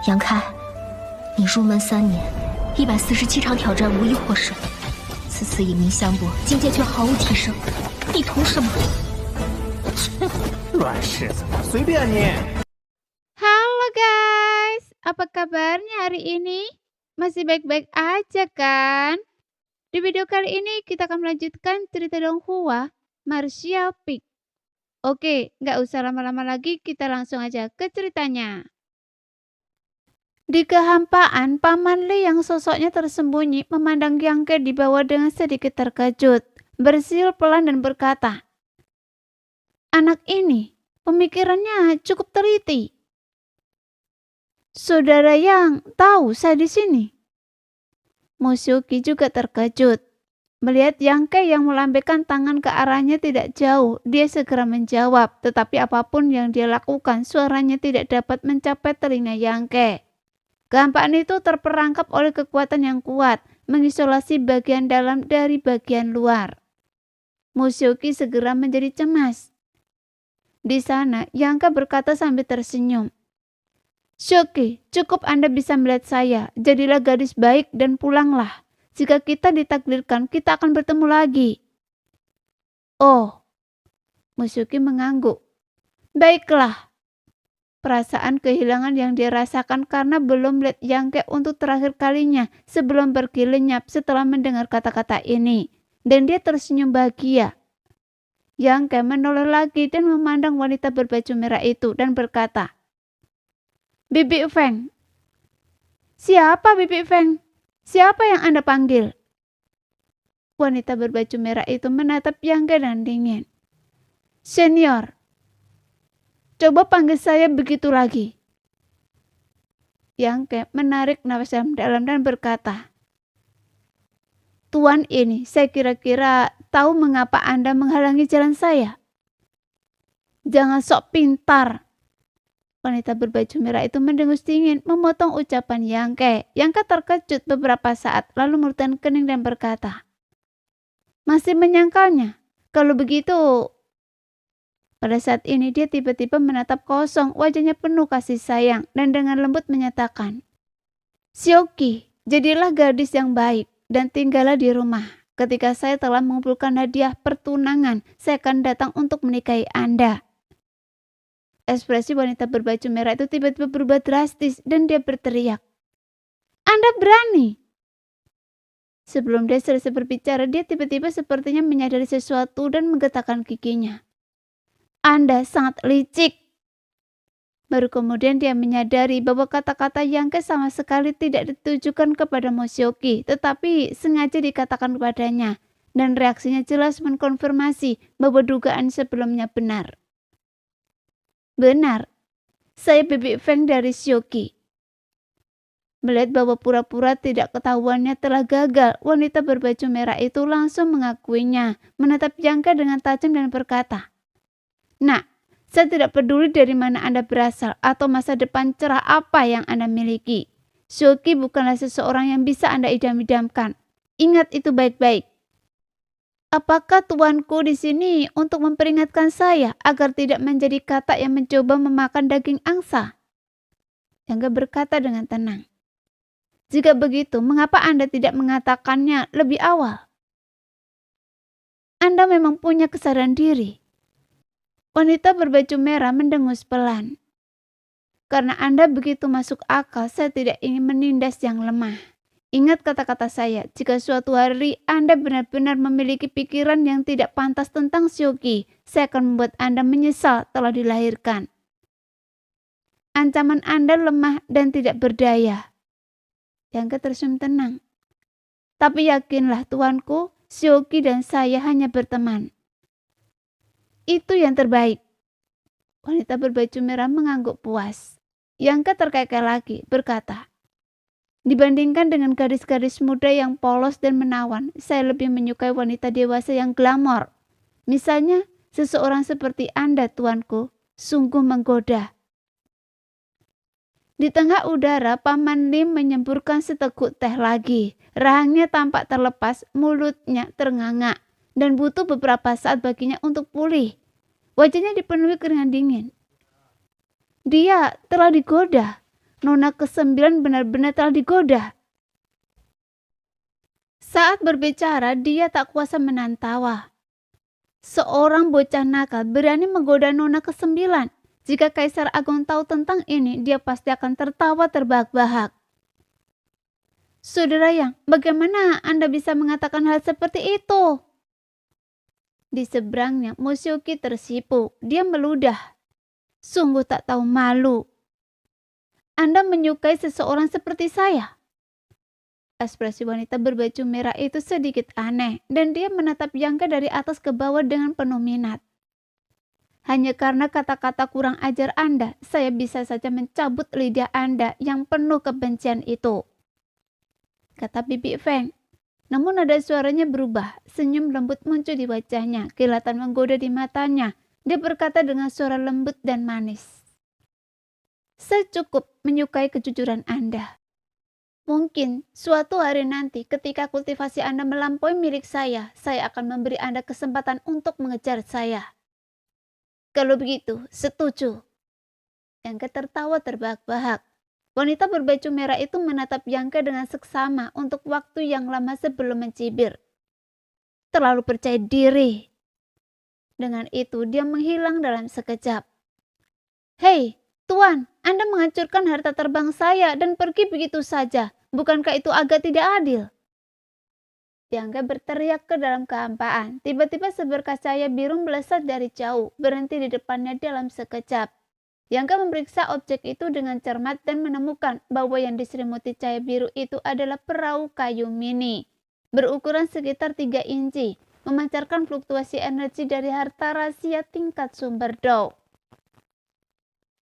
杨开，你入门3年，147场挑战无一获胜，此次以名相搏，境界却毫无提升，你图什么？乱柿子，随便你。Halo guys, apa kabarnya hari ini? Masih baik-baik aja kan? Di video kali ini kita akan melanjutkan cerita Donghua, Martial Peak. Oke, nggak usah lama-lama lagi, kita langsung aja ke ceritanya. Di kehampaan, Paman Li yang sosoknya tersembunyi memandang Yang Ke di bawah dengan sedikit terkejut, bersiul pelan dan berkata, "Anak ini, pemikirannya cukup teliti. Saudara Yang tahu saya di sini." Mushoki juga terkejut. Melihat Yang Ke yang melambaikan tangan ke arahnya tidak jauh, dia segera menjawab, tetapi apapun yang dia lakukan, suaranya tidak dapat mencapai telinga Yang Ke. Kehampaan itu terperangkap oleh kekuatan yang kuat, mengisolasi bagian dalam dari bagian luar. Mushoki segera menjadi cemas. Di sana, Yang Ke berkata sambil tersenyum, "Shoki, cukup Anda bisa melihat saya. Jadilah gadis baik dan pulanglah. Jika kita ditakdirkan, kita akan bertemu lagi." "Oh," Mushoki mengangguk. "Baiklah." Perasaan kehilangan yang dia rasakan karena belum melihat Yang Ke untuk terakhir kalinya sebelum pergi lenyap setelah mendengar kata-kata ini. Dan dia tersenyum bahagia. Yang Ke menoleh lagi dan memandang wanita berbaju merah itu dan berkata, "Bibi Feng." "Siapa Bibi Feng? Siapa yang Anda panggil?" Wanita berbaju merah itu menatap Yang Ke dengan dingin. "Senior, coba panggil saya begitu lagi." Yang Ke menarik nafas dalam dan berkata, "Tuan ini, saya kira-kira tahu mengapa Anda menghalangi jalan saya." "Jangan sok pintar." Wanita berbaju merah itu mendengus dingin memotong ucapan Yang Ke. Yang Ke terkejut beberapa saat lalu mengerutkan kening dan berkata, "Masih menyangkalnya? Kalau begitu..." Pada saat ini dia tiba-tiba menatap kosong, wajahnya penuh kasih sayang dan dengan lembut menyatakan, "Shoki, jadilah gadis yang baik dan tinggallah di rumah. Ketika saya telah mengumpulkan hadiah pertunangan, saya akan datang untuk menikahi Anda." Ekspresi wanita berbaju merah itu tiba-tiba berubah drastis dan dia berteriak, "Anda berani!" Sebelum dia selesai berbicara, dia tiba-tiba sepertinya menyadari sesuatu dan menggetarkan giginya. "Anda sangat licik." Baru kemudian dia menyadari bahwa kata-kata Yang Ke sama sekali tidak ditujukan kepada Mushoki, tetapi sengaja dikatakan kepadanya, dan reaksinya jelas mengkonfirmasi bahwa dugaan sebelumnya benar. "Benar, saya Bibi Feng dari Shoki." Melihat bahwa pura-pura tidak ketahuannya telah gagal, wanita berbaju merah itu langsung mengakuinya, menatap Yang Ke dengan tajam dan berkata, "Nah, saya tidak peduli dari mana Anda berasal atau masa depan cerah apa yang Anda miliki. Shoki bukanlah seseorang yang bisa Anda idam-idamkan. Ingat itu baik-baik. Apakah tuanku di sini untuk memperingatkan saya agar tidak menjadi kata yang mencoba memakan daging angsa?" Yang Ke berkata dengan tenang, "Jika begitu, mengapa Anda tidak mengatakannya lebih awal? Anda memang punya kesadaran diri." Wanita berbaju merah mendengus pelan. "Karena Anda begitu masuk akal, saya tidak ingin menindas yang lemah. Ingat kata-kata saya, jika suatu hari Anda benar-benar memiliki pikiran yang tidak pantas tentang Shoki, saya akan membuat Anda menyesal telah dilahirkan. Ancaman Anda lemah dan tidak berdaya." Yang Ke tersenyum tenang. "Tapi yakinlah tuanku, Shoki dan saya hanya berteman. Itu yang terbaik." Wanita berbaju merah mengangguk puas. Yang Ke terkekeh lagi, berkata, "Dibandingkan dengan gadis-gadis muda yang polos dan menawan, saya lebih menyukai wanita dewasa yang glamor. Misalnya, seseorang seperti Anda, tuanku, sungguh menggoda." Di tengah udara, Paman Lim menyemburkan seteguk teh lagi. Rahangnya tampak terlepas, mulutnya ternganga, dan butuh beberapa saat baginya untuk pulih. Wajahnya dipenuhi keringat dingin. Dia telah digoda. Nona ke-9 benar-benar telah digoda. Saat berbicara, dia tak kuasa menahan tawa. Seorang bocah nakal berani menggoda Nona ke-9. Jika Kaisar Agung tahu tentang ini, dia pasti akan tertawa terbahak-bahak. Saudara Yang, bagaimana Anda bisa mengatakan hal seperti itu? Di seberangnya, Mushoki tersipu. Dia meludah. Sungguh tak tahu malu. Anda menyukai seseorang seperti saya? Ekspresi wanita berbaju merah itu sedikit aneh, dan dia menatap Yangke dari atas ke bawah dengan penuh minat. Hanya karena kata-kata kurang ajar Anda, saya bisa saja mencabut lidah Anda yang penuh kebencian itu, kata Bibi Feng. Namun nada suaranya berubah, senyum lembut muncul di wajahnya, kilatan menggoda di matanya. Dia berkata dengan suara lembut dan manis. Saya cukup menyukai kejujuran Anda. Mungkin suatu hari nanti ketika kultivasi Anda melampaui milik saya akan memberi Anda kesempatan untuk mengejar saya. Kalau begitu, setuju. Yangke tertawa terbahak-bahak. Wanita berbaju merah itu menatap Yangke dengan seksama untuk waktu yang lama sebelum mencibir. Terlalu percaya diri. Dengan itu dia menghilang dalam sekejap. Hei, Tuan, Anda menghancurkan harta terbang saya dan pergi begitu saja. Bukankah itu agak tidak adil? Yangke berteriak ke dalam kehampaan. Tiba-tiba seberkas cahaya biru melesat dari jauh, berhenti di depannya dalam sekejap. Yangke memeriksa objek itu dengan cermat dan menemukan bahwa yang diselimuti cahaya biru itu adalah perahu kayu mini, berukuran sekitar 3 inci, memancarkan fluktuasi energi dari harta rahasia tingkat sumber Dao.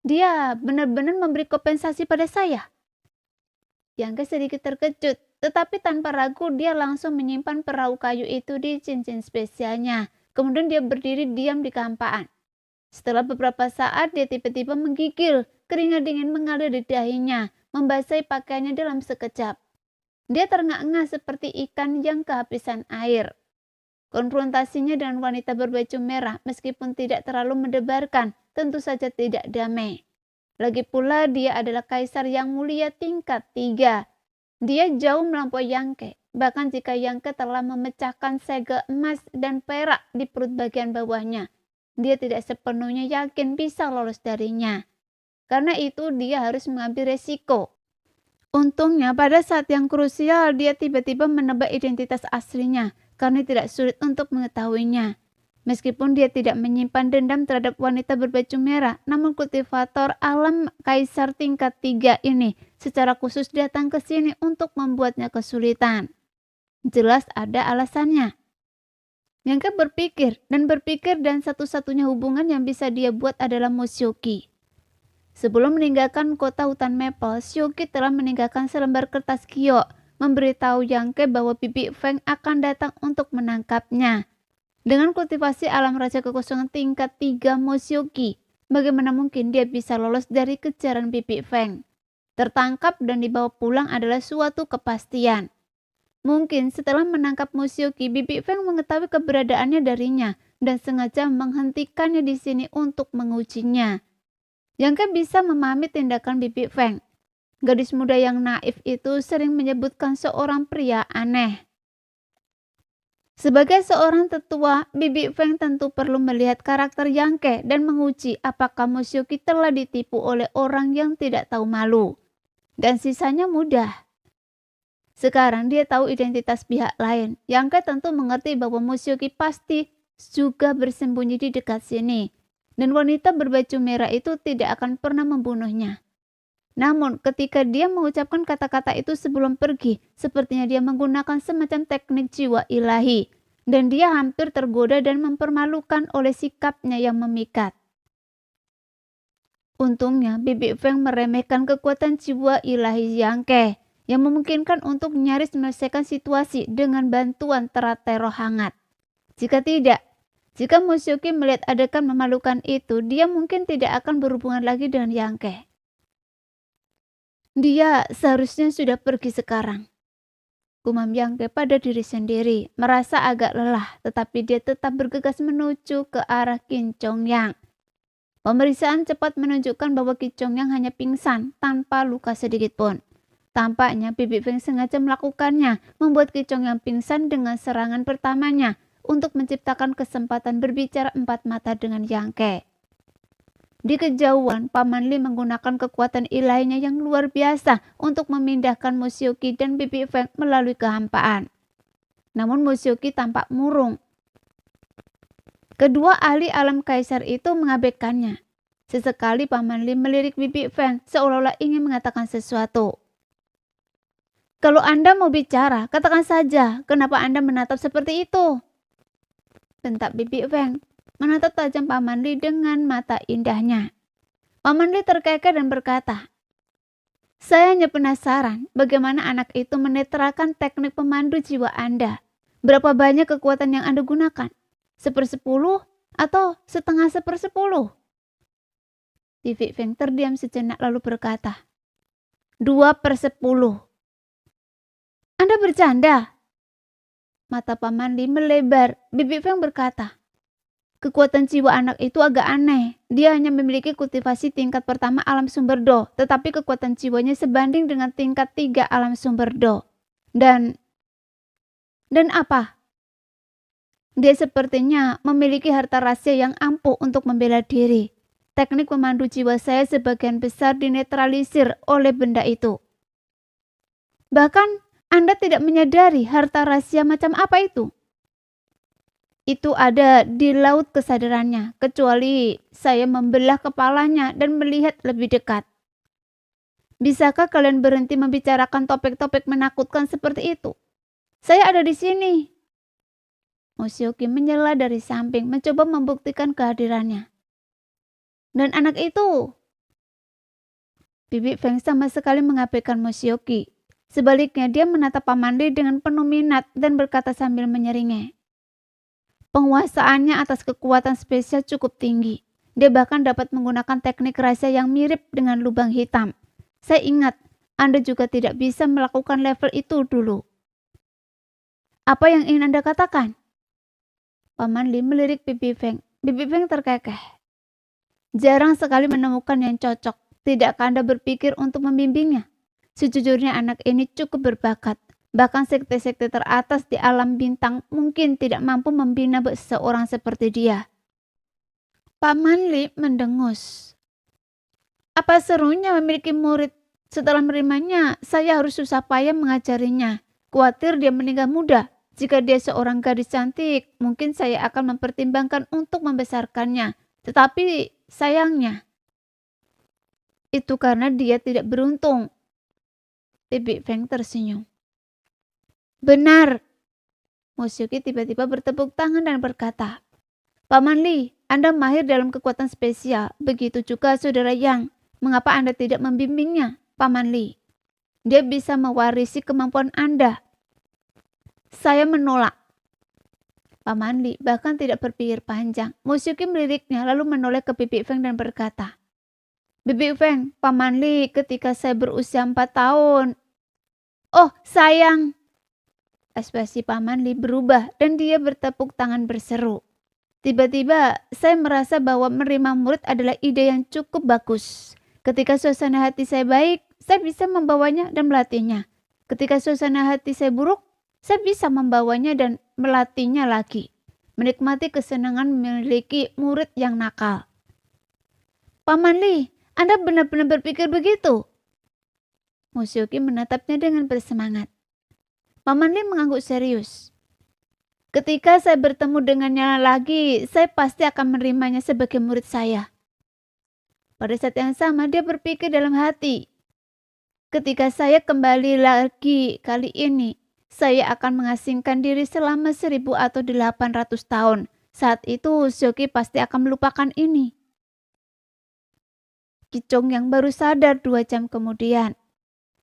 Dia benar-benar memberi kompensasi pada saya. Yangke sedikit terkejut, tetapi tanpa ragu dia langsung menyimpan perahu kayu itu di cincin spesialnya. Kemudian dia berdiri diam di kehampaan. Setelah beberapa saat dia tiba-tiba menggigil, keringat dingin mengalir di dahinya, membasahi pakaiannya dalam sekejap. Dia terengah-engah seperti ikan yang kehabisan air. Konfrontasinya dengan wanita berbaju merah meskipun tidak terlalu mendebarkan, tentu saja tidak damai. Lagi pula dia adalah kaisar yang mulia tingkat 3. Dia jauh melampaui Yangke. Bahkan jika Yangke telah memecahkan segel emas dan perak di perut bagian bawahnya, dia tidak sepenuhnya yakin bisa lolos darinya. Karena itu dia harus mengambil resiko. Untungnya pada saat yang krusial dia tiba-tiba menebak identitas aslinya, karena tidak sulit untuk mengetahuinya. Meskipun dia tidak menyimpan dendam terhadap wanita berbaju merah, namun kultivator alam kaisar tingkat 3 ini secara khusus datang ke sini untuk membuatnya kesulitan. Jelas ada alasannya. Yangke berpikir dan satu-satunya hubungan yang bisa dia buat adalah Mushoki. Sebelum meninggalkan kota hutan Maple, Shoki telah meninggalkan selembar kertas kio, memberitahu Yangke bahwa Bibi Feng akan datang untuk menangkapnya. Dengan kultivasi alam raja kekosongan tingkat 3 Mushoki, bagaimana mungkin dia bisa lolos dari kejaran Bibi Feng? Tertangkap dan dibawa pulang adalah suatu kepastian. Mungkin setelah menangkap Mushoki, Bibi Feng mengetahui keberadaannya darinya dan sengaja menghentikannya di sini untuk mengujinya. Yangke bisa memahami tindakan Bibi Feng. Gadis muda yang naif itu sering menyebutkan seorang pria aneh. Sebagai seorang tetua, Bibi Feng tentu perlu melihat karakter Yangke dan menguji apakah Mushoki telah ditipu oleh orang yang tidak tahu malu. Dan sisanya mudah. Sekarang dia tahu identitas pihak lain. Yangke tentu mengerti bahwa Mushoki pasti juga bersembunyi di dekat sini. Dan wanita berbaju merah itu tidak akan pernah membunuhnya. Namun ketika dia mengucapkan kata-kata itu sebelum pergi, sepertinya dia menggunakan semacam teknik jiwa ilahi. Dan dia hampir tergoda dan mempermalukan oleh sikapnya yang memikat. Untungnya Bibi Feng meremehkan kekuatan jiwa ilahi Yangke yang memungkinkan untuk nyaris menyelesaikan situasi dengan bantuan teratai roh hangat. Jika Mushoki melihat adegan memalukan itu, dia mungkin tidak akan berhubungan lagi dengan Yangke. Dia seharusnya sudah pergi sekarang. Gumam Yangke pada diri sendiri, merasa agak lelah, tetapi dia tetap bergegas menuju ke arah Kin Chongyang. Pemeriksaan cepat menunjukkan bahwa Ki Chongyang hanya pingsan tanpa luka sedikit pun. Tampaknya Bibi Feng sengaja melakukannya, membuat Ki Chongyang pingsan dengan serangan pertamanya untuk menciptakan kesempatan berbicara empat mata dengan Yang Ke. Di kejauhan, Paman Li menggunakan kekuatan ilahinya yang luar biasa untuk memindahkan Mo Xiuqi dan Bibi Feng melalui kehampaan. Namun Mo Xiuqi tampak murung. Kedua ahli alam kaisar itu mengabaikannya. Sesekali Paman Li melirik Bibi Feng seolah-olah ingin mengatakan sesuatu. Kalau Anda mau bicara, katakan saja. Kenapa Anda menatap seperti itu? Bentak Bibi Feng, menatap tajam Paman Li dengan mata indahnya. Paman Li terkekeh dan berkata, saya hanya penasaran bagaimana anak itu menetralkan teknik pemandu jiwa Anda. Berapa banyak kekuatan yang Anda gunakan? 1/10 atau setengah 1/10? Bibi Feng terdiam sejenak lalu berkata, 2/10. Anda bercanda? Mata Paman Li melebar. Bibi Feng berkata, kekuatan jiwa anak itu agak aneh. Dia hanya memiliki kultivasi tingkat pertama alam sumber Do, tetapi kekuatan jiwanya sebanding dengan tingkat 3 alam sumber Do. Dan apa? Dia sepertinya memiliki harta rahasia yang ampuh untuk membela diri. Teknik pemandu jiwa saya sebagian besar dinetralisir oleh benda itu. Bahkan Anda tidak menyadari harta rahasia macam apa itu. Itu ada di laut kesadarannya, kecuali saya membelah kepalanya dan melihat lebih dekat. Bisakah kalian berhenti membicarakan topik-topik menakutkan seperti itu? Saya ada di sini. Mo Xiuqi menyela dari samping, mencoba membuktikan kehadirannya. Dan anak itu? Bibi Feng sama sekali mengabaikan Mo Xiuqi. Sebaliknya, dia menatap Paman Li dengan penuh minat dan berkata sambil menyeringai. Penguasaannya atas kekuatan spesial cukup tinggi. Dia bahkan dapat menggunakan teknik rahasia yang mirip dengan lubang hitam. Saya ingat, Anda juga tidak bisa melakukan level itu dulu. Apa yang ingin Anda katakan? Paman Li melirik Bibi Feng. Bibi Feng terkekeh. Jarang sekali menemukan yang cocok. Tidakkah Anda berpikir untuk membimbingnya? Sejujurnya anak ini cukup berbakat. Bahkan sekte-sekte teratas di alam bintang mungkin tidak mampu membina seseorang seperti dia. Paman Li mendengus. Apa serunya memiliki murid? Setelah menerimanya, saya harus susah payah mengajarinya. Khawatir dia meninggal muda. Jika dia seorang gadis cantik, mungkin saya akan mempertimbangkan untuk membesarkannya. Tetapi sayangnya, itu karena dia tidak beruntung. Bibi Feng tersenyum. Benar. Mo Xiuqi tiba-tiba bertepuk tangan dan berkata, Paman Li, Anda mahir dalam kekuatan spesial. Begitu juga saudara Yang. Mengapa Anda tidak membimbingnya, Paman Li? Dia bisa mewarisi kemampuan Anda. Saya menolak. Paman Li bahkan tidak berpikir panjang. Mo Xiuqi meliriknya lalu menoleh ke Bibi Feng dan berkata, Bibi Feng, Paman Li ketika saya berusia 4 tahun. Oh sayang. Ekspresi Paman Li berubah dan dia bertepuk tangan berseru. Tiba-tiba saya merasa bahwa menerima murid adalah ide yang cukup bagus. Ketika suasana hati saya baik, saya bisa membawanya dan melatihnya. Ketika suasana hati saya buruk, saya bisa membawanya dan melatihnya lagi. Menikmati kesenangan memiliki murid yang nakal. Paman Li, Anda benar-benar berpikir begitu? Mo Xiuqi menatapnya dengan bersemangat. Paman Li mengangguk serius. Ketika saya bertemu dengannya lagi, saya pasti akan menerimanya sebagai murid saya. Pada saat yang sama, dia berpikir dalam hati. Ketika saya kembali lagi kali ini, saya akan mengasingkan diri selama 1000 atau 800 tahun. Saat itu, Xiuqi pasti akan melupakan ini. Ki Chongyang baru sadar 2 jam kemudian.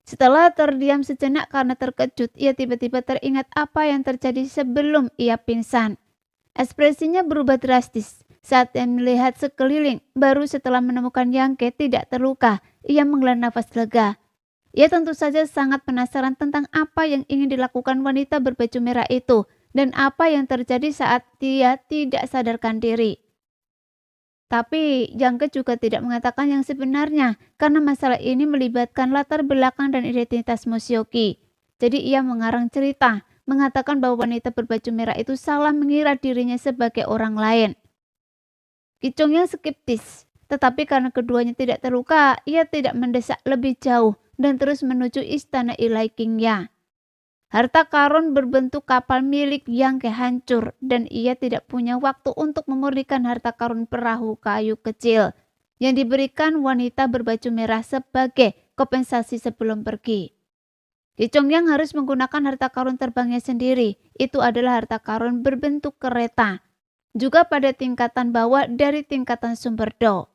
Setelah terdiam sejenak karena terkejut, ia tiba-tiba teringat apa yang terjadi sebelum ia pingsan. Ekspresinya berubah drastis saat ia melihat sekeliling. Baru setelah menemukan Yang Ke tidak terluka, ia menghela nafas lega. Ia tentu saja sangat penasaran tentang apa yang ingin dilakukan wanita berbaju merah itu dan apa yang terjadi saat dia tidak sadarkan diri. Tapi Yangke juga tidak mengatakan yang sebenarnya karena masalah ini melibatkan latar belakang dan identitas Moshioki. Jadi ia mengarang cerita, mengatakan bahwa wanita berbaju merah itu salah mengira dirinya sebagai orang lain. Ki Chongyang skeptis, tetapi karena keduanya tidak terluka, ia tidak mendesak lebih jauh dan terus menuju istana Ilai Qingya. Harta karun berbentuk kapal milik Yangke hancur dan ia tidak punya waktu untuk memurnikan harta karun perahu kayu kecil yang diberikan wanita berbaju merah sebagai kompensasi sebelum pergi. Ki Chongyang harus menggunakan harta karun terbangnya sendiri. Itu adalah harta karun berbentuk kereta, juga pada tingkatan bawah dari tingkatan sumber Do.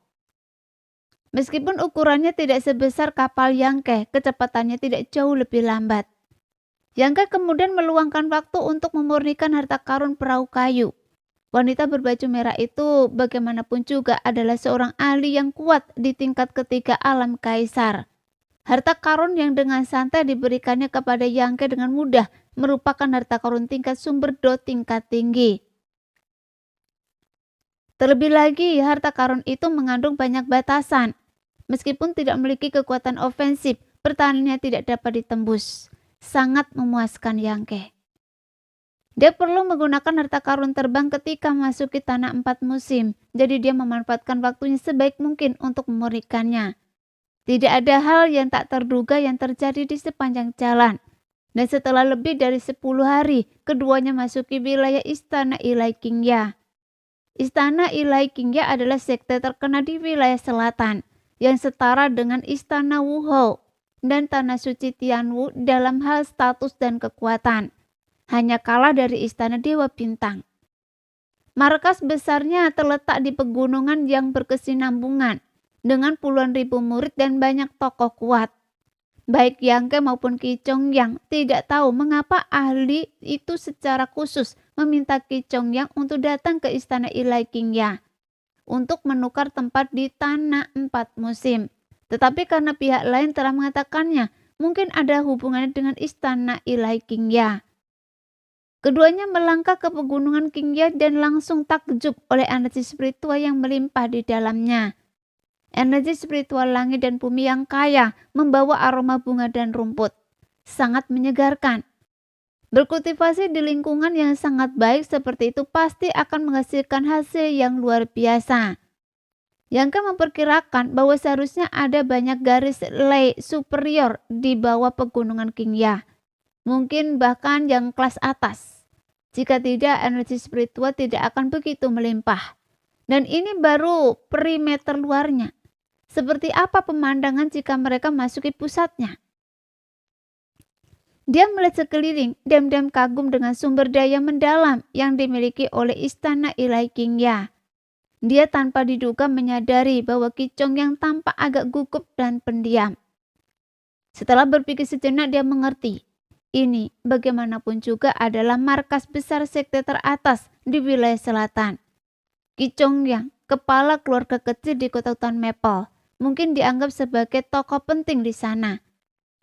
Meskipun ukurannya tidak sebesar kapal Yangke, kecepatannya tidak jauh lebih lambat. Yangke kemudian meluangkan waktu untuk memurnikan harta karun perahu kayu. Wanita berbaju merah itu bagaimanapun juga adalah seorang ahli yang kuat di tingkat ketiga alam kaisar. Harta karun yang dengan santai diberikannya kepada Yangke dengan mudah merupakan harta karun tingkat sumber Do tingkat tinggi. Terlebih lagi, harta karun itu mengandung banyak batasan. Meskipun tidak memiliki kekuatan ofensif, pertahanannya tidak dapat ditembus. Sangat memuaskan Yangke. Dia perlu menggunakan harta karun terbang ketika memasuki tanah 4 musim, jadi dia memanfaatkan waktunya sebaik mungkin untuk memurnikannya. Tidak ada hal yang tak terduga yang terjadi di sepanjang jalan. Dan setelah lebih dari 10 hari, keduanya masuki wilayah istana Ilai Qingya. Istana Ilai Qingya adalah sekte terkenal di wilayah selatan, yang setara dengan istana Wuhou dan tanah suci Tianwu dalam hal status dan kekuatan. Hanya kalah dari istana Dewa Bintang. Markas besarnya terletak di pegunungan yang berkesinambungan dengan puluhan ribu murid dan banyak tokoh kuat. Baik Yangke maupun Ki Chongyang tidak tahu mengapa ahli itu secara khusus meminta Ki Chongyang untuk datang ke istana Ilai Qingya untuk menukar tempat di tanah 4 musim. Tetapi karena pihak lain telah mengatakannya, mungkin ada hubungannya dengan istana Ilai Qingya. Keduanya melangkah ke pegunungan Qingya dan langsung takjub oleh energi spiritual yang melimpah di dalamnya. Energi spiritual langit dan bumi yang kaya membawa aroma bunga dan rumput. Sangat menyegarkan. Berkultivasi di lingkungan yang sangat baik seperti itu pasti akan menghasilkan hasil yang luar biasa. Yangke memperkirakan bahwa seharusnya ada banyak garis lei superior di bawah pegunungan Qingya. Mungkin bahkan yang kelas atas. Jika tidak, energi spiritual tidak akan begitu melimpah. Dan ini baru perimeter luarnya. Seperti apa pemandangan jika mereka masuki pusatnya? Dia melihat sekeliling, diam-diam kagum dengan sumber daya mendalam yang dimiliki oleh istana Ilai Qingya. Dia tanpa diduga menyadari bahwa Ki Chongyang tampak agak gugup dan pendiam. Setelah berpikir sejenak dia mengerti. Ini bagaimanapun juga adalah markas besar sekte teratas di wilayah selatan. Ki Chongyang, kepala keluarga kecil di kota hutan Maple, mungkin dianggap sebagai tokoh penting di sana.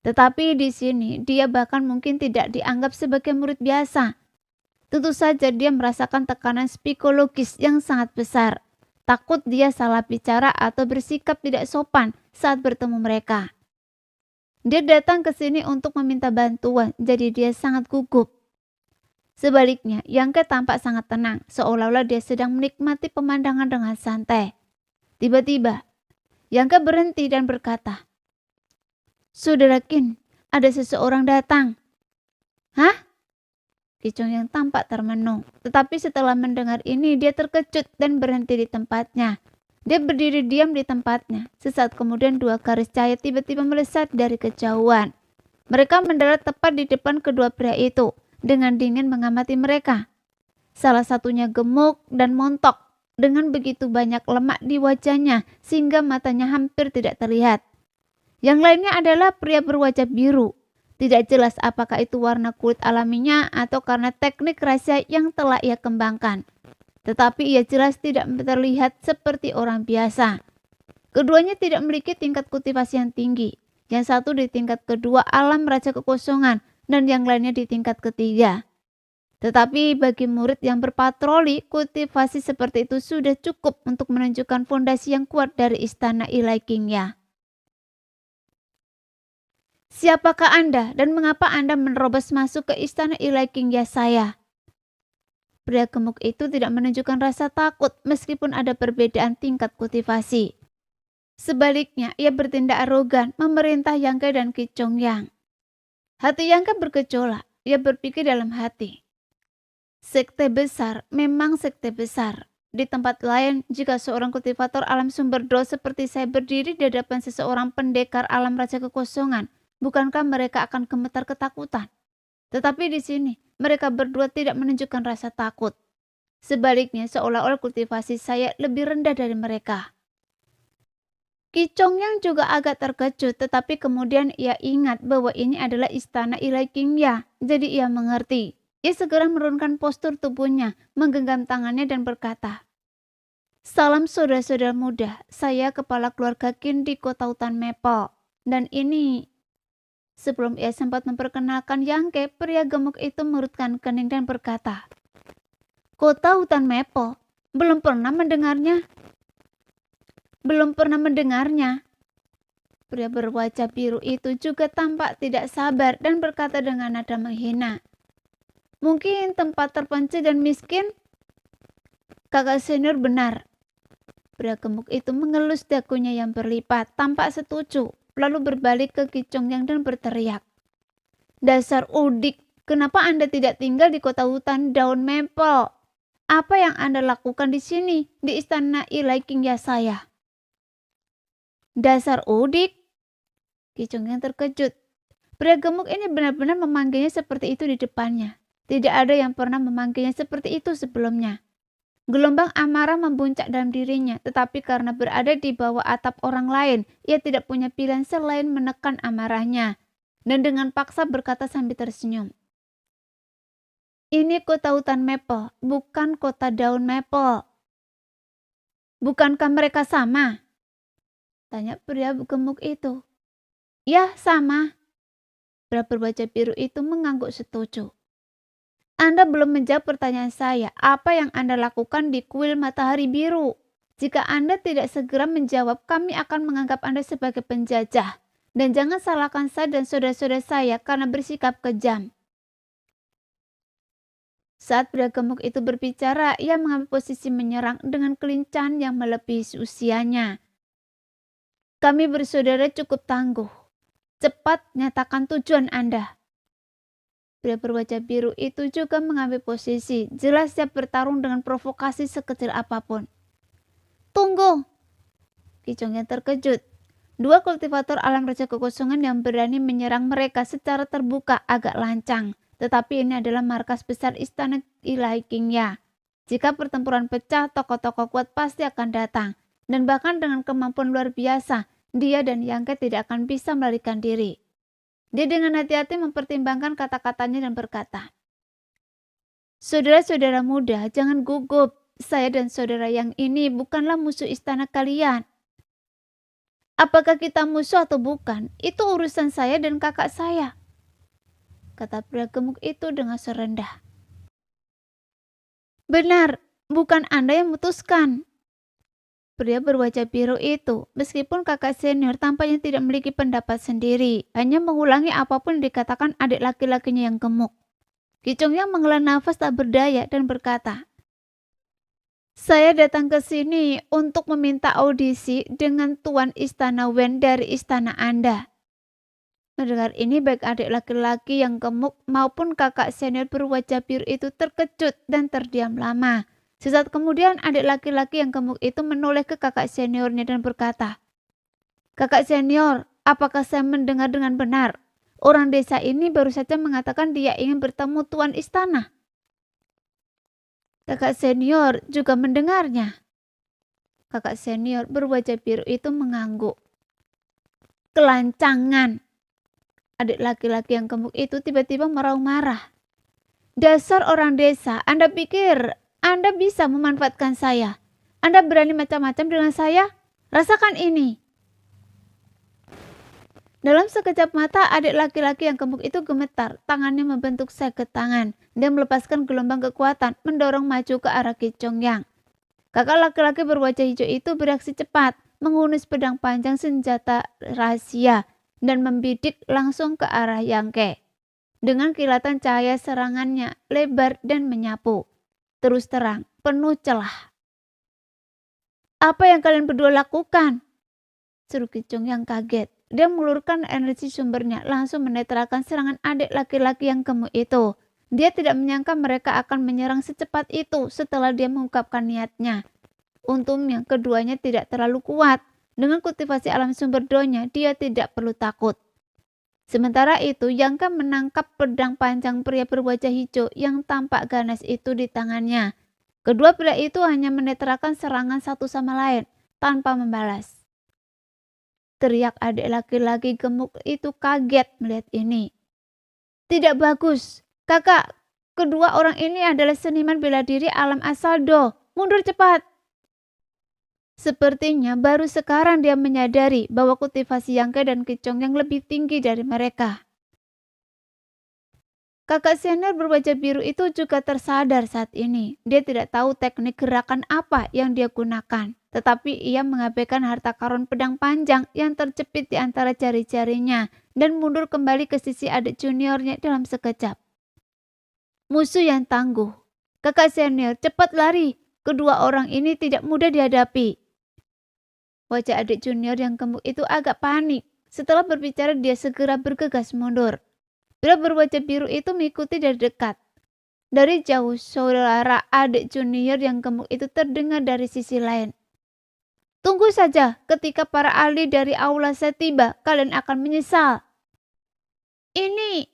Tetapi di sini dia bahkan mungkin tidak dianggap sebagai murid biasa. Tentu saja dia merasakan tekanan psikologis yang sangat besar. Takut dia salah bicara atau bersikap tidak sopan saat bertemu mereka. Dia datang ke sini untuk meminta bantuan, jadi dia sangat gugup. Sebaliknya, Yangke tampak sangat tenang, seolah-olah dia sedang menikmati pemandangan dengan santai. Tiba-tiba, Yangke berhenti dan berkata, "Saudara Qin, ada seseorang datang." "Hah?" Ki Chongyang tampak termenung, tetapi setelah mendengar ini dia terkejut dan berhenti di tempatnya. Dia berdiri diam di tempatnya. Sesaat kemudian 2 garis cahaya tiba-tiba melesat dari kejauhan. Mereka mendarat tepat di depan kedua pria itu dengan dingin mengamati mereka. Salah satunya gemuk dan montok dengan begitu banyak lemak di wajahnya sehingga matanya hampir tidak terlihat. Yang lainnya adalah pria berwajah biru. Tidak jelas apakah itu warna kulit alaminya atau karena teknik rahasia yang telah ia kembangkan. Tetapi ia jelas tidak terlihat seperti orang biasa. Keduanya tidak memiliki tingkat kultivasi yang tinggi. Yang satu di tingkat kedua alam raja kekosongan dan yang lainnya di tingkat ketiga. Tetapi bagi murid yang berpatroli, kultivasi seperti itu sudah cukup untuk menunjukkan fondasi yang kuat dari istana Ilai Qingya. Siapakah Anda dan mengapa Anda menerobos masuk ke istana Ilai Qingya saya? Pria gemuk itu tidak menunjukkan rasa takut meskipun ada perbedaan tingkat kultivasi. Sebaliknya, ia bertindak arogan memerintah Yang Ke dan Qi Chongyang. Hati Yang Ke bergejolak, ia berpikir dalam hati. Sekte besar memang sekte besar. Di tempat lain, jika seorang kultivator alam sumber doa seperti saya berdiri di hadapan seseorang pendekar alam raja kekosongan, bukankah mereka akan gemetar ketakutan? Tetapi di sini, mereka berdua tidak menunjukkan rasa takut. Sebaliknya, seolah-olah kultivasi saya lebih rendah dari mereka. Qi Chongyang juga agak terkejut, tetapi kemudian ia ingat bahwa ini adalah istana Ilai Qingya, jadi ia mengerti. Ia segera menurunkan postur tubuhnya, menggenggam tangannya dan berkata, "Salam saudara-saudara muda, saya kepala keluarga Qin di kota hutan Maple. Dan ini..." Sebelum ia sempat memperkenalkan Yang Ke, pria gemuk itu mengerutkan kening dan berkata, "Kota hutan Maple? Belum pernah mendengarnya." "Belum pernah mendengarnya." Pria berwajah biru itu juga tampak tidak sabar dan berkata dengan nada menghina, "Mungkin tempat terpencil dan miskin?" "Kakak senior benar." Pria gemuk itu mengelus dagunya yang berlipat, tampak setuju, lalu berbalik ke Qi Chongyang dan berteriak, "Dasar udik, kenapa Anda tidak tinggal di kota hutan daun maple? Apa yang Anda lakukan di sini, di istana Ilai Qingya saya?" "Dasar udik?" Qi Chongyang terkejut. Pria gemuk ini benar-benar memanggilnya seperti itu di depannya. Tidak ada yang pernah memanggilnya seperti itu sebelumnya. Gelombang amarah membuncak dalam dirinya, tetapi karena berada di bawah atap orang lain, ia tidak punya pilihan selain menekan amarahnya. Dan dengan paksa berkata sambil tersenyum, "Ini kota hutan maple, bukan kota daun maple." "Bukankah mereka sama?" tanya pria gemuk itu. "Ya, sama." Pria berwajah biru itu mengangguk setuju. "Anda belum menjawab pertanyaan saya. Apa yang Anda lakukan di kuil matahari biru? Jika Anda tidak segera menjawab, kami akan menganggap Anda sebagai penjajah. Dan jangan salahkan saya dan saudara-saudara saya karena bersikap kejam." Saat pria gemuk itu berbicara, ia mengambil posisi menyerang dengan kelincahan yang melebihi usianya. "Kami bersaudara cukup tangguh. Cepat nyatakan tujuan Anda." Pria berwajah biru itu juga mengambil posisi, jelas siap bertarung dengan provokasi sekecil apapun. "Tunggu!" Qi Chongyang terkejut. Dua kultivator alam raja kekosongan yang berani menyerang mereka secara terbuka agak lancang. Tetapi ini adalah markas besar istana Ilai Qingya. Jika pertempuran pecah, tokoh-tokoh kuat pasti akan datang. Dan bahkan dengan kemampuan luar biasa, dia dan Yang Ke tidak akan bisa melarikan diri. Dia dengan hati-hati mempertimbangkan kata-katanya dan berkata, "Saudara-saudara muda, jangan gugup. Saya dan saudara yang ini bukanlah musuh istana kalian. Apakah kita musuh atau bukan, itu urusan saya dan kakak saya," kata pria gemuk itu dengan serendah. "Benar, bukan Anda yang memutuskan." Pria berwajah biru itu, meskipun kakak senior tampaknya tidak memiliki pendapat sendiri, hanya mengulangi apapun yang dikatakan adik laki-lakinya yang gemuk. Qi Chongyang menghela nafas tak berdaya dan berkata, "Saya datang ke sini untuk meminta audisi dengan Tuan Istana Wen dari istana Anda." Mendengar ini, baik adik laki-laki yang gemuk maupun kakak senior berwajah biru itu terkejut dan terdiam lama. Sesaat kemudian adik laki-laki yang gemuk itu menoleh ke kakak seniornya dan berkata, "Kakak senior, apakah saya mendengar dengan benar? Orang desa ini baru saja mengatakan dia ingin bertemu tuan istana." Kakak senior juga mendengarnya. Kakak senior berwajah biru itu mengangguk. "Kelancangan." Adik laki-laki yang gemuk itu tiba-tiba meraung marah. "Dasar orang desa, Anda pikir Anda bisa memanfaatkan saya? Anda berani macam-macam dengan saya? Rasakan ini." Dalam sekejap mata, adik laki-laki yang gemuk itu gemetar. Tangannya membentuk seket tangan. Dia melepaskan gelombang kekuatan, mendorong maju ke arah Ki Chongyang. Kakak laki-laki berwajah hijau itu bereaksi cepat, menghunus pedang panjang senjata rahasia, dan membidik langsung ke arah Yang Ke. Dengan kilatan cahaya serangannya lebar dan menyapu. Terus terang, penuh celah. "Apa yang kalian berdua lakukan?" seru Ki Chongyang kaget. Dia mengulurkan energi sumbernya, langsung menetralkan serangan adik laki-laki yang gemuk itu. Dia tidak menyangka mereka akan menyerang secepat itu setelah dia mengungkapkan niatnya. Untungnya keduanya tidak terlalu kuat. Dengan kultivasi alam sumber do-nya, dia tidak perlu takut. Sementara itu, Yang Ke menangkap pedang panjang pria berwajah hijau yang tampak ganas itu di tangannya. Kedua pria itu hanya menetralkan serangan satu sama lain tanpa membalas. Teriak adik laki-laki gemuk itu kaget melihat ini. "Tidak bagus, kakak. Kedua orang ini adalah seniman bela diri alam asal Do. Mundur cepat." Sepertinya baru sekarang dia menyadari bahwa kultivasi Yang Ke dan Ki Chongyang lebih tinggi dari mereka. Kakak senior berwajah biru itu juga tersadar saat ini. Dia tidak tahu teknik gerakan apa yang dia gunakan. Tetapi ia mengabaikan harta karun pedang panjang yang terjepit di antara jari-jarinya dan mundur kembali ke sisi adik juniornya dalam sekejap. Musuh yang tangguh. Kakak senior, cepat lari. Kedua orang ini tidak mudah dihadapi. Wajah adik junior yang gemuk itu agak panik. Setelah berbicara, dia segera bergegas mundur. Pria berwajah biru itu mengikuti dari dekat. Dari jauh, saudara adik junior yang gemuk itu terdengar dari sisi lain. "Tunggu saja, ketika para ahli dari aula saya tiba, kalian akan menyesal." "Ini..."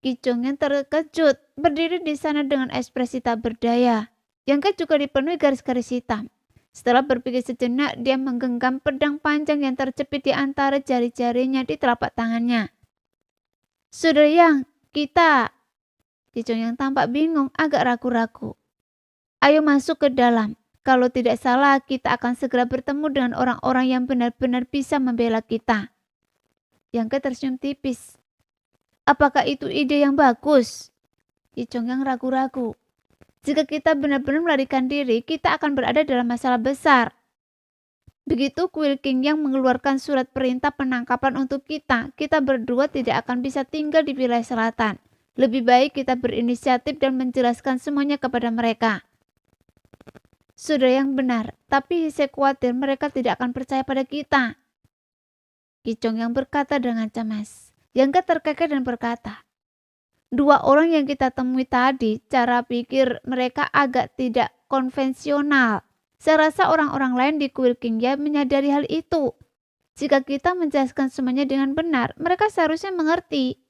Ki Chongyang terkejut, berdiri di sana dengan ekspresi tak berdaya. Yang Ke juga dipenuhi garis-garis hitam. Setelah berpikir sejenak, dia menggenggam pedang panjang yang terjepit di antara jari-jarinya di telapak tangannya. "Saudara Yang, kita..." Ki Chongyang tampak bingung, agak ragu-ragu. "Ayo masuk ke dalam. Kalau tidak salah, kita akan segera bertemu dengan orang-orang yang benar-benar bisa membela kita." Yang Ke tersenyum tipis. "Apakah itu ide yang bagus?" Ki Chongyang ragu-ragu. "Jika kita benar-benar melarikan diri, kita akan berada dalam masalah besar." Begitu Kuil King yang mengeluarkan surat perintah penangkapan untuk kita berdua tidak akan bisa tinggal di wilayah selatan. Lebih baik kita berinisiatif dan menjelaskan semuanya kepada mereka. Sudah yang benar, tapi saya khawatir mereka tidak akan percaya pada kita. Ki Chongyang berkata dengan cemas. Yang Ke terkekeh dan berkata, "Dua orang yang kita temui tadi, cara pikir mereka agak tidak konvensional. Saya rasa orang-orang lain di Kuil King ya menyadari hal itu. Jika kita menjelaskan semuanya dengan benar, mereka seharusnya mengerti."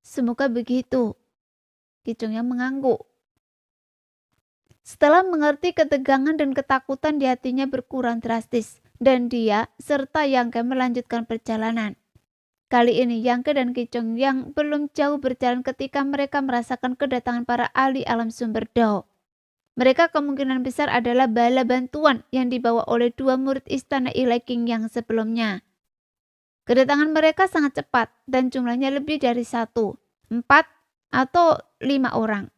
"Semoga begitu." Ki Chongyang mengangguk. Setelah mengerti, ketegangan dan ketakutan di hatinya berkurang drastis, dan dia serta Yang Ke melanjutkan perjalanan. Kali ini Yang Ke dan Ki Chongyang belum jauh berjalan ketika mereka merasakan kedatangan para ahli alam sumber Dao. Mereka kemungkinan besar adalah bala bantuan yang dibawa oleh dua murid istana Ilai King yang sebelumnya. Kedatangan mereka sangat cepat dan jumlahnya lebih dari 1, 4, atau 5 orang.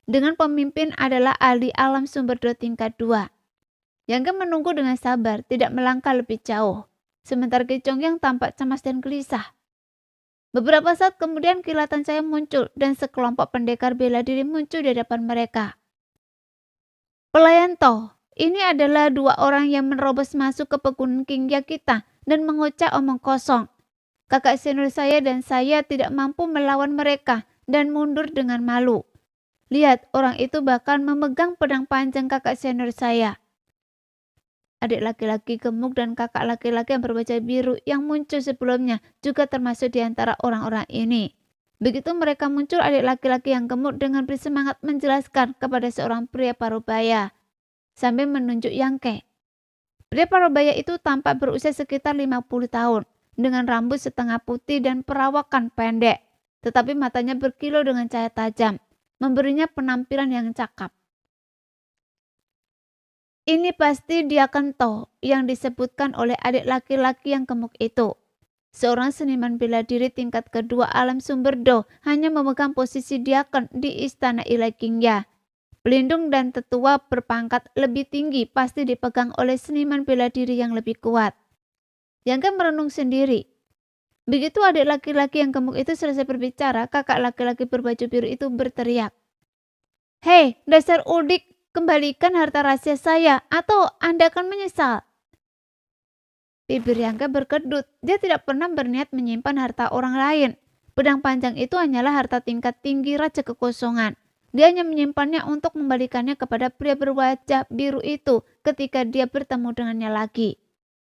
Dengan pemimpin adalah ahli alam sumber Do tingkat 2. Yang Ke menunggu dengan sabar, tidak melangkah lebih jauh. Sementara Ki Chongyang tampak cemas dan gelisah. Beberapa saat kemudian kilatan cahaya muncul dan sekelompok pendekar bela diri muncul di hadapan mereka. "Pelayan To, ini adalah dua orang yang menerobos masuk ke pegunungan Qingya kita dan mengucap omong kosong. Kakak senior saya dan saya tidak mampu melawan mereka dan mundur dengan malu. Lihat, orang itu bahkan memegang pedang panjang kakak senior saya." Adik laki-laki gemuk dan kakak laki-laki yang berwajah biru yang muncul sebelumnya juga termasuk di antara orang-orang ini. Begitu mereka muncul, adik laki-laki yang gemuk dengan bersemangat menjelaskan kepada seorang pria parubaya sambil menunjuk Yang Ke. Pria parubaya itu tampak berusia sekitar 50 tahun dengan rambut setengah putih dan perawakan pendek, tetapi matanya berkilau dengan cahaya tajam, memberinya penampilan yang cakap. "Ini pasti dia Kento yang disebutkan oleh adik laki-laki yang gemuk itu." Seorang seniman bela diri tingkat kedua alam sumber Do hanya memegang posisi diakon di istana Ilakingya. Pelindung dan tetua berpangkat lebih tinggi pasti dipegang oleh seniman bela diri yang lebih kuat. Yangke merenung sendiri. Begitu adik laki-laki yang gemuk itu selesai berbicara, kakak laki-laki berbaju biru itu berteriak. Hei, dasar udik, kembalikan harta rahasia saya atau Anda akan menyesal. Bibir Yangke berkedut, dia tidak pernah berniat menyimpan harta orang lain. Pedang panjang itu hanyalah harta tingkat tinggi Raja Kekosongan. Dia hanya menyimpannya untuk membalikannya kepada pria berwajah biru itu ketika dia bertemu dengannya lagi.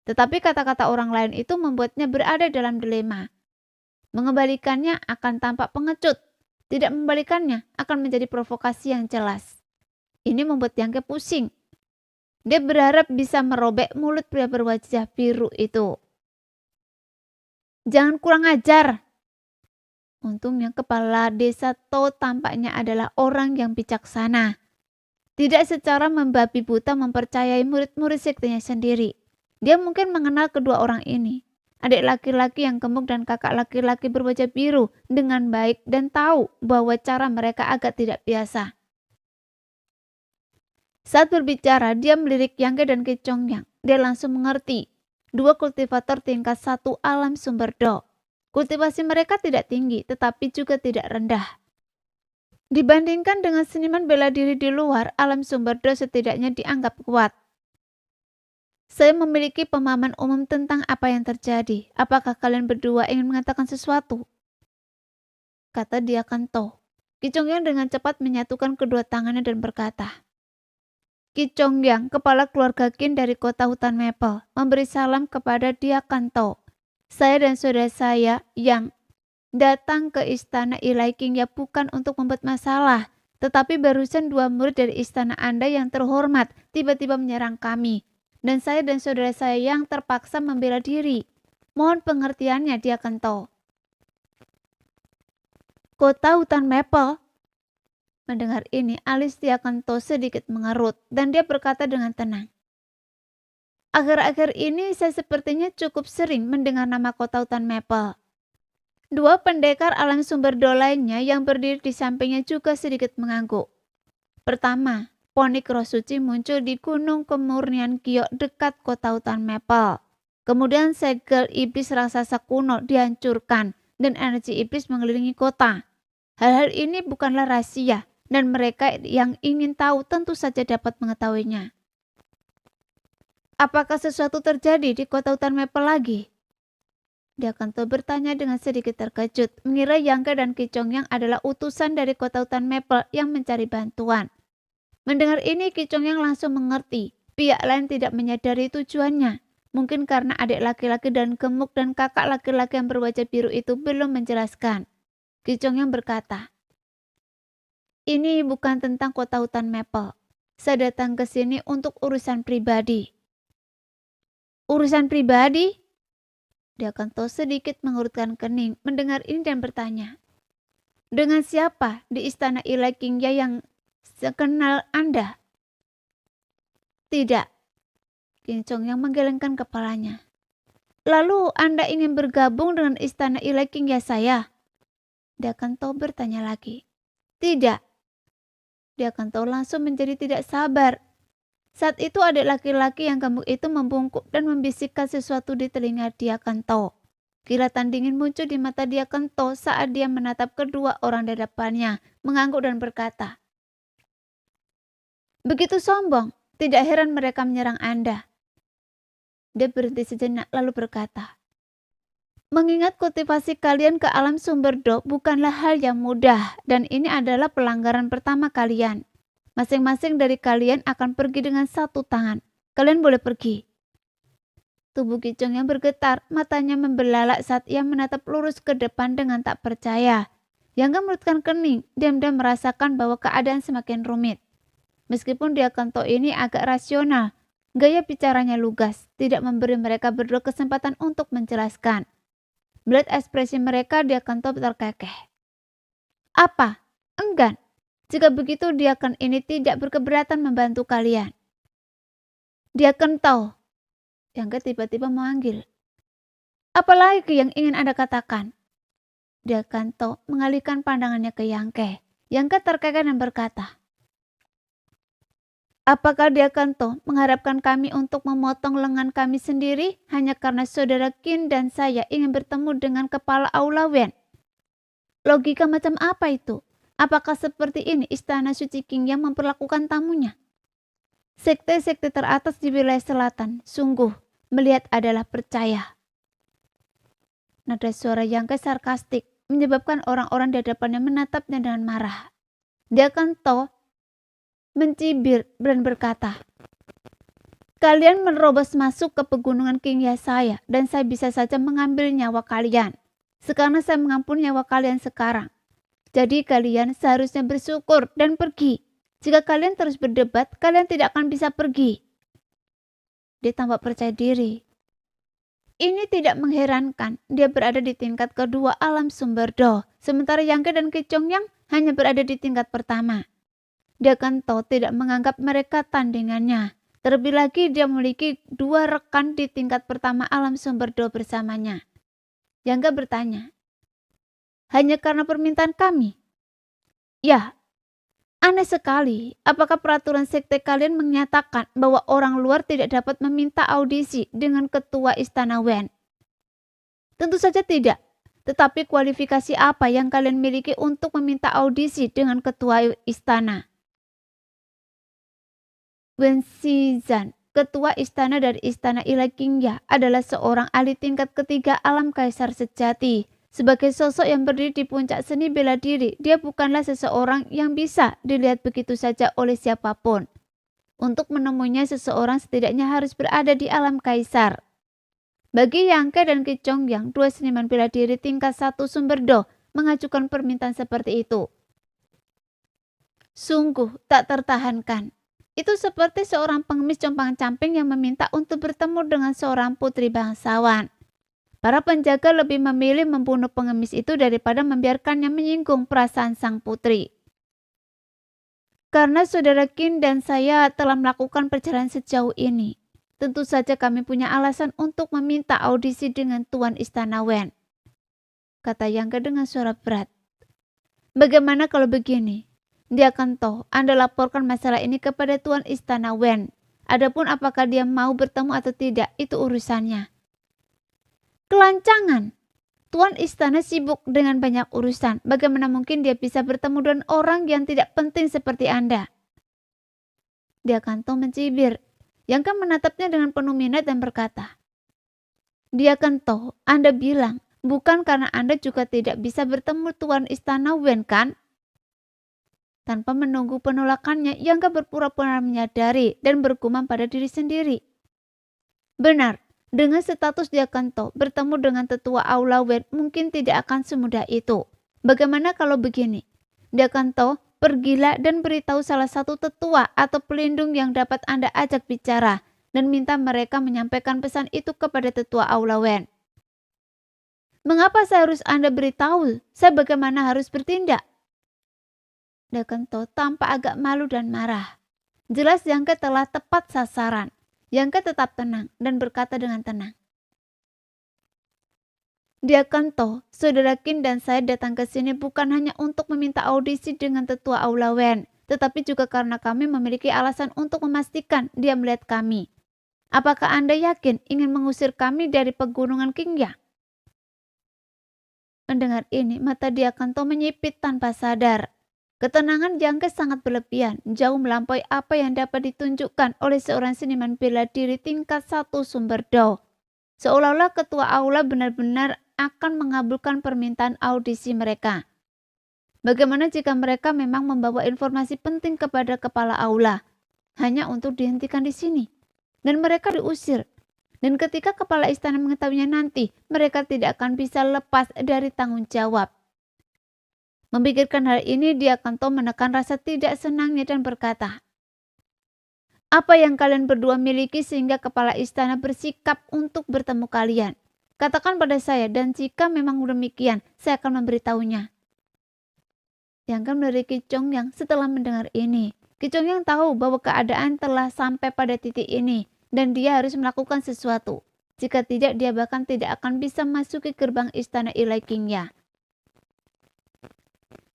Tetapi kata-kata orang lain itu membuatnya berada dalam dilema. Mengembalikannya akan tampak pengecut. Tidak membalikannya akan menjadi provokasi yang jelas. Ini membuat Yangke pusing. Dia berharap bisa merobek mulut pria berwajah biru itu. Jangan kurang ajar. Untungnya kepala desa To tampaknya adalah orang yang bijaksana. Tidak secara membabi buta mempercayai murid-murid sektenya sendiri. Dia mungkin mengenal kedua orang ini. Adik laki-laki yang gemuk dan kakak laki-laki berwajah biru dengan baik dan tahu bahwa cara mereka agak tidak biasa. Saat berbicara, dia melirik Yangke dan Ki Chongyang. Dia langsung mengerti. Dua kultivator tingkat 1 alam sumber Do. Kultivasi mereka tidak tinggi, tetapi juga tidak rendah. Dibandingkan dengan seniman bela diri di luar, alam sumber Do setidaknya dianggap kuat. Saya memiliki pemahaman umum tentang apa yang terjadi. Apakah kalian berdua ingin mengatakan sesuatu? Kata Diakan To. Ki Chongyang dengan cepat menyatukan kedua tangannya dan berkata, Ki Chongyang, kepala keluarga Qin dari kota hutan Maple, memberi salam kepada Diakan To. Saya dan saudara saya yang datang ke istana Ilakingya bukan untuk membuat masalah, tetapi barusan 2 murid dari istana Anda yang terhormat tiba-tiba menyerang kami, dan saya dan saudara saya yang terpaksa membela diri. Mohon pengertiannya, Diakan To. Kota hutan Maple. Mendengar ini, alis Diakan To sedikit mengerut dan dia berkata dengan tenang. Akhir-akhir ini saya sepertinya cukup sering mendengar nama kota hutan Maple. 2 pendekar alam sumber Do lainnya yang berdiri di sampingnya juga sedikit mengangguk. Pertama, Ponik Roh Suci muncul di Gunung Kemurnian Giok dekat kota hutan Maple. Kemudian segel iblis raksasa kuno dihancurkan dan energi iblis mengelilingi kota. Hal-hal ini bukanlah rahasia. Dan mereka yang ingin tahu tentu saja dapat mengetahuinya. Apakah sesuatu terjadi di kota hutan Maple lagi? Diakan To bertanya dengan sedikit terkejut, mengira Yangke dan Ki Chongyang adalah utusan dari kota hutan Maple yang mencari bantuan. Mendengar ini, Ki Chongyang langsung mengerti. Pihak lain tidak menyadari tujuannya. Mungkin karena adik laki-laki dan gemuk dan kakak laki-laki yang berwajah biru itu belum menjelaskan. Ki Chongyang berkata, ini bukan tentang kota hutan Maple. Saya datang ke sini untuk urusan pribadi. Urusan pribadi? Diakan To sedikit mengurutkan kening mendengar ini dan bertanya. Dengan siapa di istana Ilakingya yang sekenal Anda? Tidak. Ki Chongyang menggelengkan kepalanya. Lalu Anda ingin bergabung dengan istana Ilakingya saya? Diakan To bertanya lagi. Tidak. Diakan To langsung menjadi tidak sabar. Saat itu adik laki-laki yang gemuk itu membungkuk dan membisikkan sesuatu di telinga Diakan To. Kilatan dingin muncul di mata Diakan To saat dia menatap kedua orang di depannya, mengangguk dan berkata, begitu sombong, tidak heran mereka menyerang Anda. Dia berhenti sejenak lalu berkata, mengingat kultivasi kalian ke alam sumber Do bukanlah hal yang mudah dan ini adalah pelanggaran pertama kalian. Masing-masing dari kalian akan pergi dengan 1 tangan. Kalian boleh pergi. Tubuh Ki Chongyang bergetar, matanya membelalak saat ia menatap lurus ke depan dengan tak percaya. Yangke melutkan kening, diam-diam merasakan bahwa keadaan semakin rumit. Meskipun Diakan To ini agak rasional, gaya bicaranya lugas, tidak memberi mereka berdua kesempatan untuk menjelaskan. Melihat ekspresi mereka, Diakan To terkekeh. Apa? Enggan. Jika begitu, Diakan ini tidak berkeberatan membantu kalian. Diakan To. Yangke tiba-tiba memanggil. Apalagi yang ingin Anda katakan? Dia Kanto mengalihkan pandangannya ke Yangke. Yangke terkekeh dan berkata, apakah dia Kanto mengharapkan kami untuk memotong lengan kami sendiri hanya karena saudara Qin dan saya ingin bertemu dengan kepala Aula Wen? Logika macam apa itu? Apakah seperti ini istana suci Qingyang memperlakukan tamunya? Sekte-sekte teratas di wilayah selatan sungguh melihat adalah percaya. Nada suara Yangke sarkastik menyebabkan orang-orang di hadapannya menatapnya dengan marah. Dia Kanto mencibir dan berkata, kalian menerobos masuk ke pegunungan Qingya saya dan saya bisa saja mengambil nyawa kalian. Sekarang saya mengampuni nyawa kalian sekarang. Jadi kalian seharusnya bersyukur dan pergi. Jika kalian terus berdebat, kalian tidak akan bisa pergi. Dia tampak percaya diri. Ini tidak mengherankan, dia berada di tingkat kedua alam sumber Do, sementara Yangke dan Kicongyang hanya berada di tingkat pertama. Dia Kanto tidak menganggap mereka tandingannya. Terlebih lagi dia memiliki 2 rekan di tingkat pertama alam sumber Do bersamanya. Yangke bertanya, hanya karena permintaan kami? Ya, aneh sekali. Apakah peraturan sekte kalian menyatakan bahwa orang luar tidak dapat meminta audisi dengan ketua istana Wen? Tentu saja tidak. Tetapi kualifikasi apa yang kalian miliki untuk meminta audisi dengan ketua istana? Wen Xizhan, ketua istana dari istana Ila Qingya, adalah seorang ahli tingkat ketiga alam kaisar sejati. Sebagai sosok yang berdiri di puncak seni bela diri, dia bukanlah seseorang yang bisa dilihat begitu saja oleh siapapun. Untuk menemuinya seseorang setidaknya harus berada di alam kaisar. Bagi Yangke dan Kicongyang, 2 seniman bela diri tingkat 1 sumber Do mengajukan permintaan seperti itu. Sungguh tak tertahankan. Itu seperti seorang pengemis compang-camping yang meminta untuk bertemu dengan seorang putri bangsawan. Para penjaga lebih memilih membunuh pengemis itu daripada membiarkannya menyinggung perasaan sang putri. Karena saudara Qin dan saya telah melakukan perjalanan sejauh ini, tentu saja kami punya alasan untuk meminta audisi dengan Tuan Istana Wen, kata Yangke dengan suara berat. Bagaimana kalau begini? Dia Kanto, Anda laporkan masalah ini kepada Tuan Istana Wen. Adapun apakah dia mau bertemu atau tidak, itu urusannya. Kelancangan. Tuan istana sibuk dengan banyak urusan. Bagaimana mungkin dia bisa bertemu dengan orang yang tidak penting seperti Anda? Dia Kanto mencibir. Yangke menatapnya dengan penuh minat dan berkata, dia Kanto, Anda bilang, bukan karena Anda juga tidak bisa bertemu Tuan Istana Wen kan? Tanpa menunggu penolakannya, Yangke berpura-pura menyadari dan bergumam pada diri sendiri. Benar. Dengan status dia Kanto, bertemu dengan tetua Aula Wen mungkin tidak akan semudah itu. Bagaimana kalau begini? Dia Kanto, pergilah dan beritahu salah satu tetua atau pelindung yang dapat Anda ajak bicara dan minta mereka menyampaikan pesan itu kepada tetua Aula Wen. Mengapa saya harus Anda beritahu? Saya bagaimana harus bertindak? Dia Kanto tampak agak malu dan marah. Jelas Yangke telah tepat sasaran. Yangke tetap tenang dan berkata dengan tenang. Dia Kanto, saudara Qin dan saya datang ke sini bukan hanya untuk meminta audisi dengan tetua Aula Wen, tetapi juga karena kami memiliki alasan untuk memastikan dia melihat kami. Apakah Anda yakin ingin mengusir kami dari pegunungan Qingya? Mendengar ini, mata dia Kanto menyipit tanpa sadar. Ketenangan Yangke sangat berlebihan, jauh melampaui apa yang dapat ditunjukkan oleh seorang seniman bela diri tingkat 1 sumber Do. Seolah-olah ketua aula benar-benar akan mengabulkan permintaan audisi mereka. Bagaimana jika mereka memang membawa informasi penting kepada kepala aula, hanya untuk dihentikan di sini, dan mereka diusir. Dan ketika kepala istana mengetahuinya nanti, mereka tidak akan bisa lepas dari tanggung jawab. Memikirkan hal ini, dia Kanto menekan rasa tidak senangnya dan berkata, apa yang kalian berdua miliki sehingga kepala istana bersikap untuk bertemu kalian? Katakan pada saya, dan jika memang demikian, saya akan memberitahunya. Yangke melirik Kicongyang setelah mendengar ini. Kicongyang tahu bahwa keadaan telah sampai pada titik ini, dan dia harus melakukan sesuatu. Jika tidak, dia bahkan tidak akan bisa masuki gerbang istana Ilaikinya.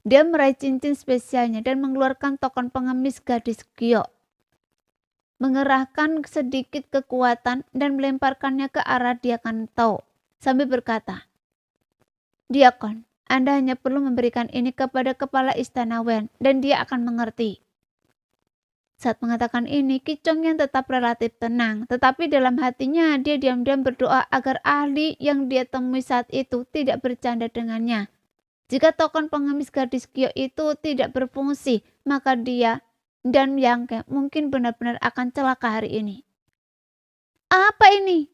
Dia meraih cincin spesialnya dan mengeluarkan token pengemis gadis Gyo. Mengerahkan sedikit kekuatan dan melemparkannya ke arah Diakon To sambil berkata, "Diakon, Anda hanya perlu memberikan ini kepada kepala istana Wen dan dia akan mengerti." Saat mengatakan ini, Ki Chong yang tetap relatif tenang, tetapi dalam hatinya dia diam-diam berdoa agar ahli yang dia temui saat itu tidak bercanda dengannya. Jika token pengemis gadis Gyo itu tidak berfungsi, maka dia dan Yang Ke mungkin benar-benar akan celaka hari ini. "Apa ini?"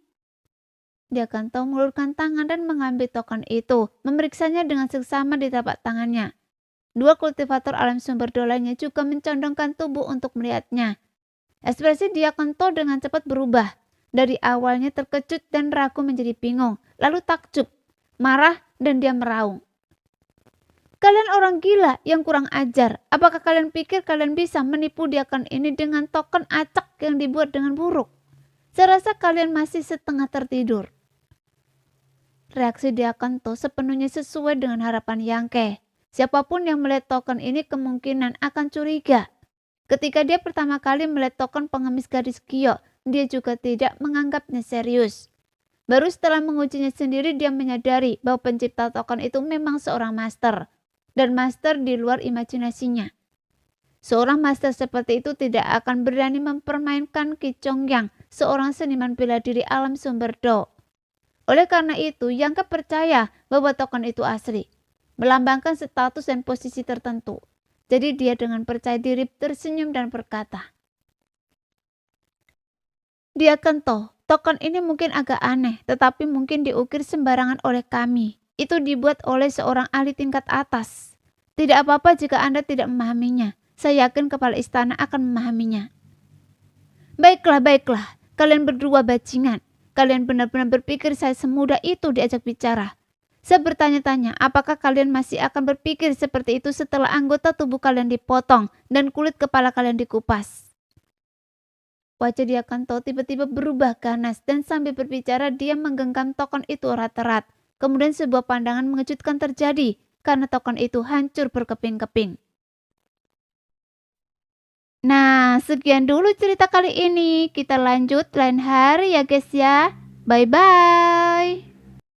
Dia akan tahu mengulurkan tangan dan mengambil token itu, memeriksanya dengan seksama di telapak tangannya. Dua kultivator alam sumber dolanya juga mencondongkan tubuh untuk melihatnya. Ekspresi Diakon To dengan cepat berubah. Dari awalnya terkejut dan ragu menjadi bingung, lalu takjub, marah, dan dia meraung. "Kalian orang gila yang kurang ajar. Apakah kalian pikir kalian bisa menipu Diakon ini dengan token acak yang dibuat dengan buruk? Saya rasa kalian masih setengah tertidur." Reaksi Diakon To sepenuhnya sesuai dengan harapan Yang Ke. Siapapun yang melihat token ini kemungkinan akan curiga. Ketika dia pertama kali melihat token pengemis gadis Gyo, dia juga tidak menganggapnya serius. Baru setelah mengujinya sendiri dia menyadari bahwa pencipta token itu memang seorang master. Dan master di luar imajinasinya. Seorang master seperti itu tidak akan berani mempermainkan Ki Chong Yang, seorang seniman bela diri alam sumber Do. Oleh karena itu, Yang Ke percaya bahwa token itu asli, melambangkan status dan posisi tertentu. Jadi dia dengan percaya diri tersenyum dan berkata, "Diakon To, token ini mungkin agak aneh, tetapi mungkin diukir sembarangan oleh kami. Itu dibuat oleh seorang ahli tingkat atas. Tidak apa-apa jika Anda tidak memahaminya. Saya yakin kepala istana akan memahaminya." Baiklah, baiklah. Kalian berdua bajingan. Kalian benar-benar berpikir saya semudah itu diajak bicara. Saya bertanya-tanya, apakah kalian masih akan berpikir seperti itu setelah anggota tubuh kalian dipotong dan kulit kepala kalian dikupas? Wajah Diakon To tiba-tiba berubah ganas dan sambil berbicara dia menggenggam token itu erat-erat. Kemudian sebuah pandangan mengejutkan terjadi karena token itu hancur berkeping-keping. Nah, sekian dulu cerita kali ini. Kita lanjut lain hari ya guys ya. Bye-bye.